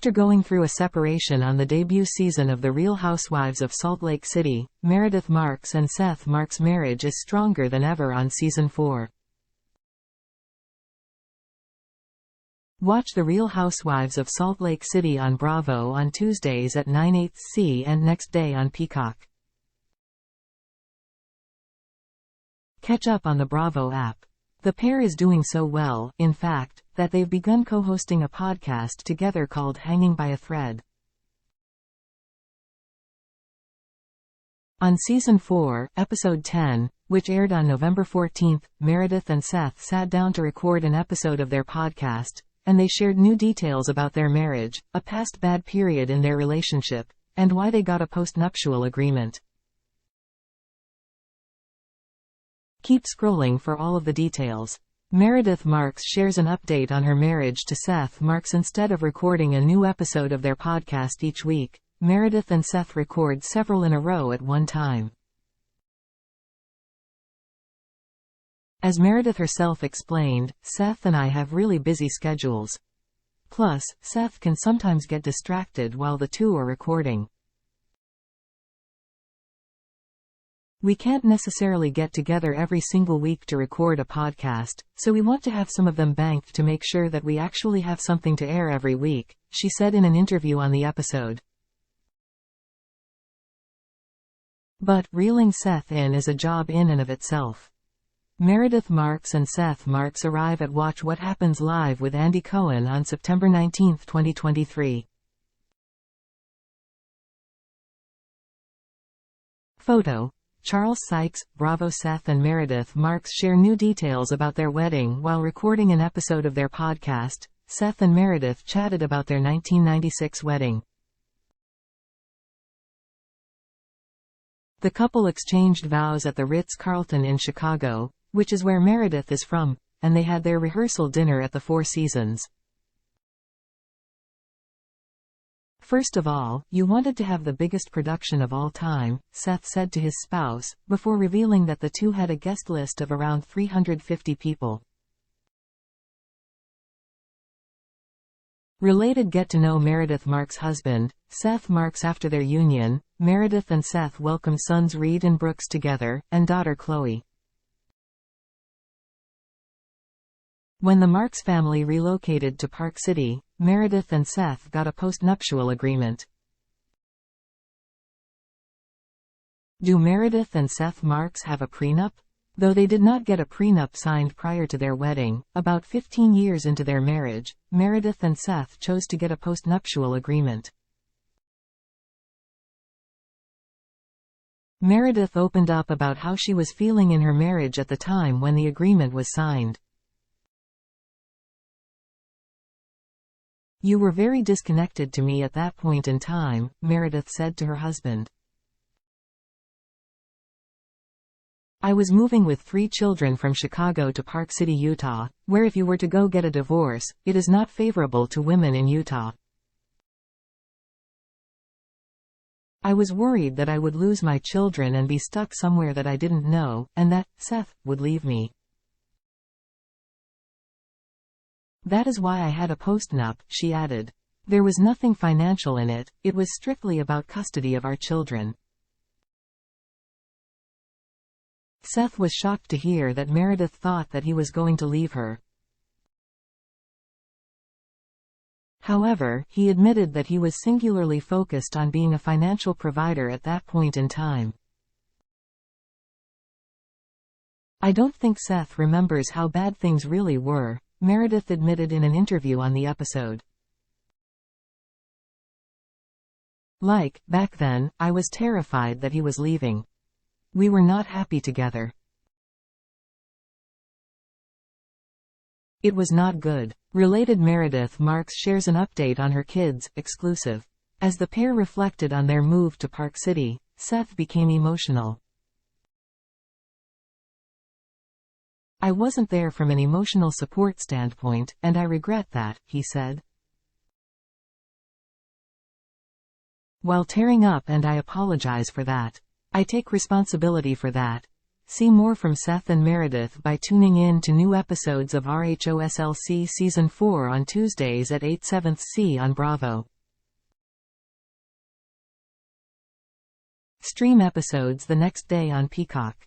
After going through a separation on the debut season of The Real Housewives of Salt Lake City, Meredith Marks and Seth Marks' marriage is stronger than ever on Season 4. Watch The Real Housewives of Salt Lake City on Bravo on Tuesdays at 9/8 and next day on Peacock. Catch up on the Bravo app. The pair is doing so well, in fact, that they've begun co-hosting a podcast together called Hanging by a Thread. On Season 4, Episode 10, which aired on November 14, Meredith and Seth sat down to record an episode of their podcast, and they shared new details about their marriage, a past bad period in their relationship, and why they got a post-nuptial agreement. Keep scrolling for all of the details. Meredith Marks shares an update on her marriage to Seth Marks. Instead of recording a new episode of their podcast each week, Meredith and Seth record several in a row at one time. As Meredith herself explained, Seth and I have really busy schedules. Plus, Seth can sometimes get distracted while the two are recording. We can't necessarily get together every single week to record a podcast, so we want to have some of them banked to make sure that we actually have something to air every week, she said in an interview on the episode. But, reeling Seth in is a job in and of itself. Meredith Marks and Seth Marks arrive at Watch What Happens Live with Andy Cohen on September 19, 2023. Photo. Charles Sykes. Bravo. Seth and Meredith Marks share new details about their wedding while recording an episode of their podcast. Seth and Meredith chatted about their 1996 wedding. The couple exchanged vows at the Ritz-Carlton in Chicago, which is where Meredith is from, and they had their rehearsal dinner at the Four Seasons. First of all, you wanted to have the biggest production of all time, Seth said to his spouse, before revealing that the two had a guest list of around 350 people. Related. Get to know Meredith Marks' husband, Seth Marks. After their union, Meredith and Seth welcomed sons Reed and Brooks together, and daughter Chloe. When the Marks family relocated to Park City, Meredith and Seth got a post-nuptial agreement. Do Meredith and Seth Marks have a prenup? Though they did not get a prenup signed prior to their wedding, about 15 years into their marriage, Meredith and Seth chose to get a post-nuptial agreement. Meredith opened up about how she was feeling in her marriage at the time when the agreement was signed. "You were very disconnected to me at that point in time," Meredith said to her husband. "I was moving with 3 children from Chicago to Park City, Utah, where if you were to go get a divorce, it is not favorable to women in Utah. I was worried that I would lose my children and be stuck somewhere that I didn't know, and that Seth would leave me. That is why I had a postnup," she added. "There was nothing financial in it, it was strictly about custody of our children." Seth was shocked to hear that Meredith thought that he was going to leave her. However, he admitted that he was singularly focused on being a financial provider at that point in time. "I don't think Seth remembers how bad things really were," Meredith admitted in an interview on the episode. "Back then, I was terrified that he was leaving. We were not happy together. It was not good." Related. Meredith Marks shares an update on her kids, exclusive. As the pair reflected on their move to Park City, Seth became emotional. "I wasn't there from an emotional support standpoint, and I regret that," he said. "While tearing up, and I apologize for that. I take responsibility for that." See more from Seth and Meredith by tuning in to new episodes of RHOSLC Season 4 on Tuesdays at 8/7 on Bravo. Stream episodes the next day on Peacock.